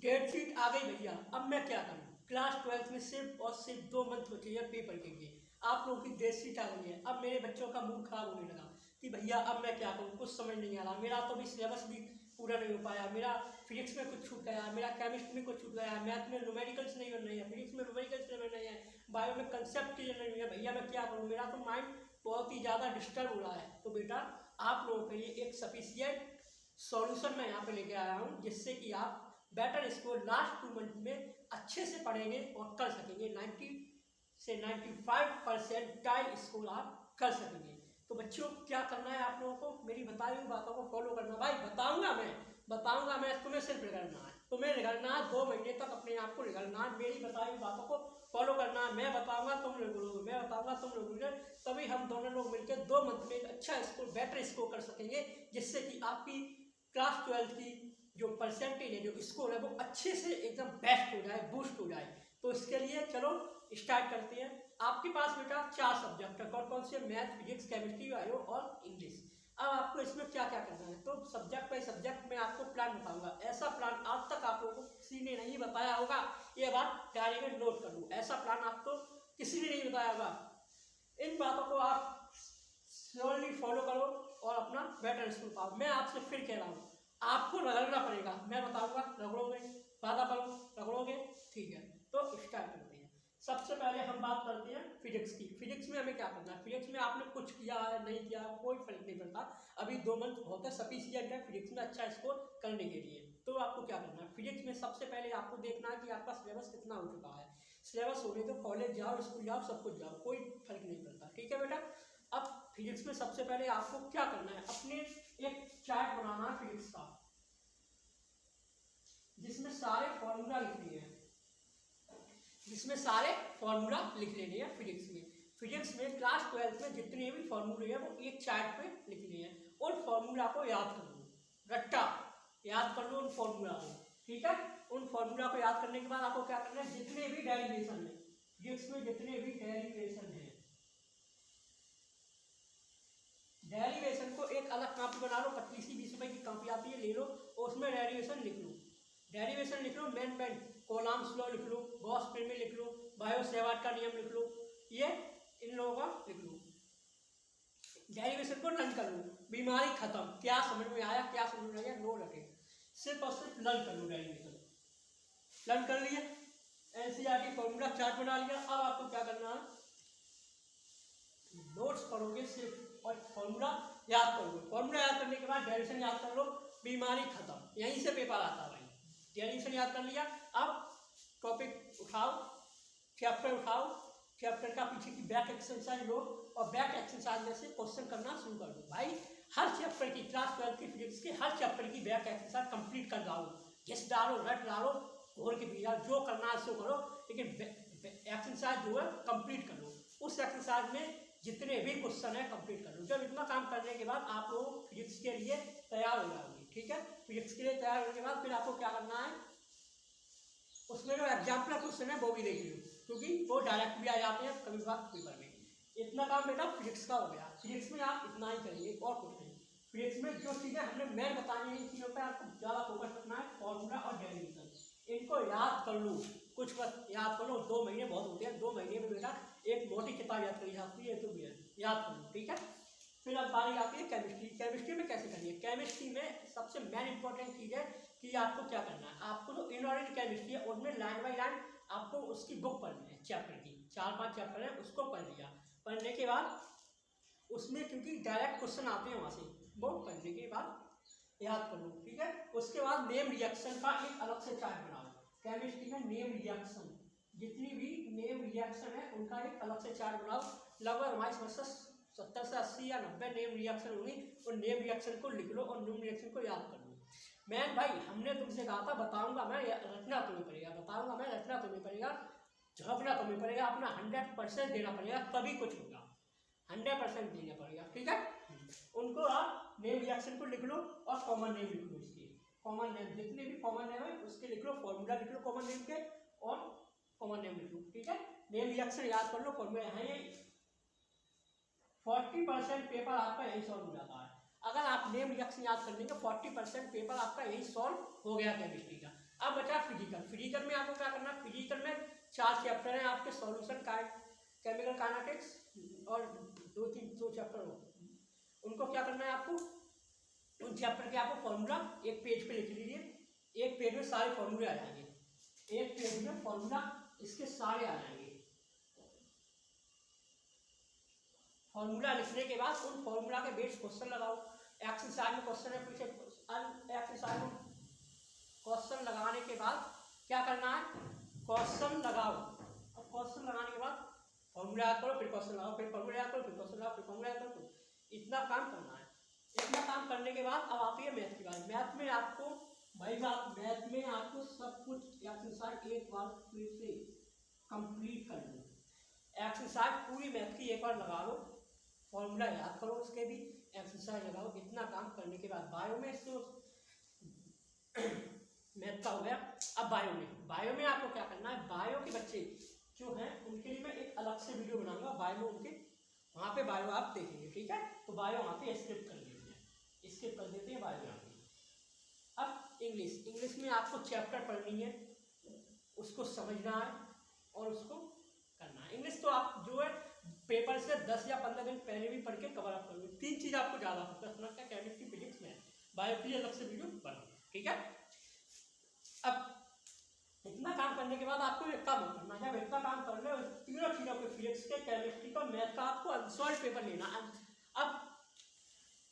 Date sheet आ गई भैया। अब मैं क्या करूँ? क्लास 12th में सिर्फ और सिर्फ 2 मंथ बचे हैं पेपर के लिए। आप लोगों की डेट शीट आ गई है। अब मेरे बच्चों का मूड खराब होने लगा कि भैया अब मैं क्या करूँ, कुछ समझ नहीं आ रहा। मेरा तो भी सिलेबस भी पूरा नहीं हो पाया, मेरा फिजिक्स में कुछ छूट गया, मेरा केमिस्ट्री में कुछ छूट गया, मैथ में न्यूमेरिकल्स नहीं बन रही है, फिजिक्स में न्यूमेरिकल्स नहीं बन रही है, बायो में कंसेप्ट क्लियर नहीं हुई है। भैया मैं क्या करूँ? मेरा तो माइंड बहुत ही ज़्यादा डिस्टर्ब हो रहा है। तो बेटा आप लोगों के लिए एक सफिशियंट सॉल्यूशन मैं यहाँ पे लेके आया हूँ, जिससे कि आप बेटर स्कोर लास्ट 2 मंथ में अच्छे से पढ़ेंगे और कर सकेंगे। 90 से 95% टाइल स्कोर आप कर सकेंगे। तो बच्चों क्या करना है आप लोगों को? मेरी बताई हुई बातों को फॉलो करना। भाई बताऊंगा मैं तुम्हें सिर्फ रिगड़ना है, तुम्हें रिगड़ना है 2 महीने तक अपने आप को रिगड़ना है। मेरी बताई हुई बातों को फॉलो करना है। मैं बताऊंगा तुम रिगड़ोगे, मैं बताऊंगा तुम रिगड़ोगे, तभी हम दोनों लोग मिलकर 2 मंथ में एक अच्छा स्कोर बेटर स्कोर कर सकेंगे, जिससे कि आपकी क्लास 12 की जो परसेंटेज है, जो स्कोर है, वो अच्छे से एकदम बेस्ट हो जाए, बूस्ट हो जाए। तो इसके लिए चलो स्टार्ट करते हैं। आपके पास बेटा 4 सब्जेक्ट है, कौन कौन से? मैथ, फिजिक्स, केमिस्ट्री, बायो और इंग्लिश। अब आपको इसमें क्या क्या करना है, तो सब्जेक्ट बाई सब्जेक्ट में आपको प्लान बताऊंगा। ऐसा प्लान आज तक आप लोगों को किसी ने नहीं बताया होगा, ये बात डायरी में नोट कर लो। ऐसा प्लान आपको किसी ने नहीं बताया होगा। इन बातों को आप स्लोली फॉलो करो और अपना बेटर स्कोर पाओ। मैं आपसे फिर कह रहा हूँ, आपको रगड़ना पड़ेगा। मैं बताऊंगा, रगड़ोगे, वादा करो, रगड़ोगे, ठीक है। तो स्टार्ट करते हैं। सबसे पहले हम बात करते हैं फिजिक्स की। फिजिक्स में हमें क्या करना है? फिजिक्स में आपने कुछ किया है नहीं किया है कोई फर्क नहीं पड़ता। अभी 2 मंथ बहुत है, सफिशिएंट है फिजिक्स में अच्छा स्कोर करने के लिए। तो आपको क्या करना है? फिजिक्स में सबसे पहले आपको देखना है कि आपका सिलेबस कितना हो चुका है। सिलेबस होने तो कॉलेज जाओ, स्कूल जाओ, सब कुछ जाओ, कोई फर्क नहीं पड़ता, ठीक है बेटा। अब फिजिक्स में सबसे पहले आपको क्या करना है? अपने एक चार्ट बनाना है फिजिक्स का, जिसमें सारे फॉर्मूला लिखने हैं, जिसमें सारे फॉर्मूला लिख लेने हैं फिजिक्स में। फिजिक्स में क्लास 12 में जितने भी फॉर्मूले हैं वो एक चार्ट पे लिखने हैं। उन फॉर्मूला को याद कर लो, रट्टा याद कर लो उन फॉर्मूला को, ठीक है। उन फॉर्मूला को याद करने के बाद आपको क्या करना है? जितने भी डेरिवेशन है फिजिक्स में, जितने भी डेरिवेशन है, डेरिवेशन को एक अलग कॉपी बना लो, 25 20 रुपए की कॉपी आती है, ले लो और उसमें डेरिवेशन लिख लो। डेरिवेशन लिख लो, मेन कोलाम्स लॉ लिख लो, गॉस प्रमेय लिख लो, बायो सेवार्ट का नियम लिख लो, ये इन लोगों का लिख लो। डेरिवेशन को लर्न कर लो, बीमारी खत्म। क्या समझ में आया, क्या समझ में आया, नो रखे, सिर्फ और सिर्फ लर्न कर लो। डेरिवेशन लर्न कर लिया, एनसीईआरटी फॉर्मूला चार्ट बना लिया। अब आपको क्या करना है? नोट्स पढ़ोगे सिर्फ और फॉर्मूला याद करोगे। फॉर्मूला याद करने के बाद डेरिवेशन याद कर लो, बीमारी खत्म। यहीं से पेपर आता है भाई। डेरिवेशन याद कर लिया, अब टॉपिक उठाओ, चैप्टर उठाओ, चैप्टर का पीछे की बैक एक्सरसाइज लो और बैक एक्सरसाइज में से क्वेश्चन करना शुरू कर दो। भाई हर चैप्टर की, क्लास 12 की फिजिक्स के हर चैप्टर की बैक एक्सरसाइज कंप्लीट कर डालो। घिस डालो, रट डालो, घोर के पी जाओ, जो करना है सो करो, लेकिन एक्सरसाइज जो है कंप्लीट कर लो। उस एक्सरसाइज में जितने भी क्वेश्चन है कंप्लीट कर लो। जब इतना काम करने के बाद आप लोग फिजिक्स के लिए तैयार हो जाओगे, ठीक है। फिजिक्स के लिए तैयार होने के बाद फिर आपको क्या करना है? उसमें जो एग्जाम्पल क्वेश्चन है वो भी देख लो, क्योंकि वो डायरेक्ट भी आ जाते हैं कभी बार पेपर में। इतना काम बेटा फिजिक्स का हो गया। फिजिक्स में आप इतना ही करिए और कुछ नहीं। फिजिक्स में जो चीज़ें हमने मेन बतानी है, इन चीज़ों पर आपको ज़्यादा फोकस रखना है। फॉर्मूला और डेरिवेशन, इनको याद कर लो, कुछ बस याद कर लो। 2 महीने बहुत होते हैं, 2 महीने में बेटा एक मोटी किताब याद करी जाती है, तो भी याद कर लो, ठीक है। फिर अब बारी आती है केमिस्ट्री। केमिस्ट्री में कैसे करनी है? केमिस्ट्री में सबसे मेन इंपॉर्टेंट चीज़ है कि आपको क्या करना है। आपको जो इनऑर्गेनिक केमिस्ट्री है उसमें लाइन बाई लाइन आपको उसकी बुक पढ़नी है, चैप्टर की 4-5 चैप्टर है, उसको पढ़ लिया। पढ़ने के बाद उसमें क्योंकि डायरेक्ट क्वेश्चन आते हैं वहाँ से, वो पढ़ने के बाद याद कर लो, ठीक है। उसके बाद नेम रिएक्शन का एक अलग से चार्ट बनाओ। केमिस्ट्री में नेम रिएक्शन, जितनी भी नेम रिएक्शन है उनका एक अलग से चार्ट बनाओ। लगभग हमारी समझ 70 से 80 या 90 नेम रिएक्शन होंगी। और नेम रिएक्शन को लिख लो और नेम रिएक्शन को याद कर लो। मैन भाई हमने तुमसे कहा था बताऊंगा मैं, रटना तुम्हें पड़ेगा, बताऊंगा मैं, रटना तुम्हें पड़ेगा, झोंकना तुम्हें पड़ेगा, अपना 100% देना पड़ेगा, तभी कुछ होगा। 100% देना पड़ेगा, ठीक है। उनको आप नेम रिएक्शन को लिख लो और कॉमन नेम लिख लो। इसके कॉमन नेम, जितने भी कॉमन नेम है उसके लिख लो, फॉर्मूला लिख लो कॉमन नेम के और कॉमन नेम लिख लो, ठीक है। नेम रिएक्शन याद कर लो, फॉर्मूला यहाँ 40% पेपर आपका यही सॉल्व हो जाता है। अगर आप नेम रिएक्शन याद कर लेंगे 40% पेपर आपका यही सॉल्व हो गया केमिस्ट्री का। अब बचा फिजिक्स। 4 चैप्टर हैं आपके, सॉल्यूशन का, केमिकल काइनेटिक्स और 2 चैप्टर हो, उनको क्या करना है आपको, उन चैप्टर के आपको फॉर्मूला एक पेज पे लिख लीजिए, एक पेज में सारे फॉर्मूले आ जाएंगे, एक पेज में फॉर्मूला इसके सारे आ जाएंगे। फॉर्मूला लिखने के बाद उन फॉर्मूला के बेस क्वेश्चन लगाओ। एक्सरसाइज में क्वेश्चन है पूछे, एक्सरसाइज में क्वेश्चन लगाने के बाद क्या करना है, क्वेश्चन लगाओ। अब क्वेश्चन लगाने के बाद फॉर्मूला याद करो, फिर क्वेश्चन लगाओ, फिर फॉर्मूला याद करो, फिर क्वेश्चन लगाओ, फिर फॉर्मूला याद करो, इतना काम करना है। इतना काम करने के बाद अब आती है मैथ की बात। मैथ में आपको भाई साहब, मैथ में आपको सब कुछ एक्सरसाइज एक बार फिर से कंप्लीट कर लो, एक्सरसाइज पूरी मैथ की एक बार लगा लो, फॉर्मूला याद करो, उसके भी एक्सरसाइज लगाओ। इतना काम करने के बाद बायो में इसको मैथ का हो गया। अब बायो में आपको क्या करना है, बायो के बच्चे जो हैं उनके लिए मैं एक अलग से वीडियो बनाऊंगा, बायो में उनके वहाँ पे बायो आप देखेंगे, ठीक है। तो बायो वहाँ पे स्किप कर देते हैं, स्किप कर देते हैं बायो यहाँ पे। अब इंग्लिश में आपको चैप्टर पढ़नी है, उसको समझना है और उसको करना है। इंग्लिश तो आप जो है पेपर से 10 या 15 दिन पहले भी पढ़ के कवर अप करोगे। 3 चीज़ आपको ज़्यादा फोकस करना है, केमिस्ट्री, फिजिक्स, मैथ। बायो की अलग से वीडियो बनाओ, ठीक है। अब इतना काम करने के बाद आपको एक काम करना है, जब इतना काम कर लो, तीनों चीज़ों के, फिजिक्स के, केमिस्ट्री का, मैथ का, आपको अनसॉल्व पेपर लेना। अब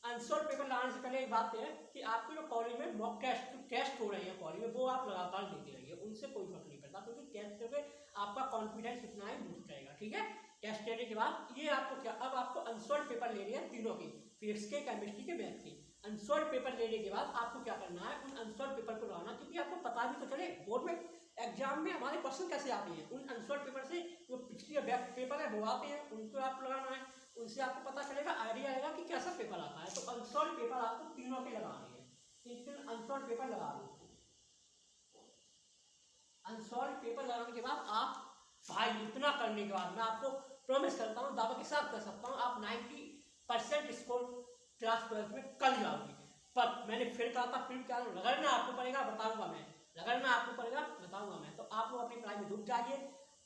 अनसॉल्व पेपर लाने से पहले एक बात है कि आपको जो कॉलेज में मॉक टेस्ट हो रहे हैं कॉलेज में, वो आप लगातार देते रहिए, उनसे कोई फर्क नहीं पड़ता, क्योंकि टेस्ट से आपका कॉन्फिडेंस इतना ही बूस्ट रहेगा, ठीक है। टेस्ट लेने के बाद ये आपको क्या, अब आपको अनसॉल्व पेपर लेने हैं तीनों की, फिजिक्स के, केमिस्ट्री के, मैथ के। अनसॉल्व पेपर लेने के बाद आपको क्या करना है, उन अनसॉल्व पेपर को लगाना, क्योंकि आपको पता भी तो चले बोर्ड में एग्जाम में हमारे क्वेश्चन कैसे आते हैं। उन अनसॉल्व पेपर से जो पिछली बैक पेपर है वो आते हैं, उनको आप लगाना है, उनसे आपको पता चलेगा, आइडिया आएगा कि कैसा पेपर आता है। तो अनसॉल्व पेपर आपको तीनों के लगाने हैं, 3 अनसॉल्व पेपर लगा लो। अनसॉल्व पेपर लगाने के बाद आप भाई, इतना करने के बाद मैं आपको प्रॉमिस करता हूँ, दावा के साथ कर सकता हूँ, आप 90% स्कोर क्लास 12 में कर जाओगे। पर मैंने फिर कहा था, फिर क्या रगड़ना आपको पड़ेगा, बताऊंगा मैं, रगड़ना आपको पड़ेगा, बताऊंगा मैं। तो आप लोग अपनी पढ़ाई में डूब जाइए।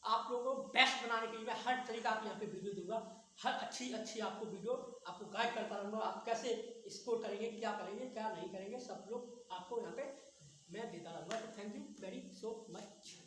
आप लोगों को बेस्ट बनाने के लिए मैं हर तरीका आप यहाँ पे वीडियो दूंगा, हर अच्छी आपको वीडियो आपको गाइड करता रहूँगा, आप कैसे स्कोर करेंगे, क्या करेंगे, क्या नहीं करेंगे, सब लोग आपको यहाँ पे मैं देता रहूँगा। तो thank you very so much.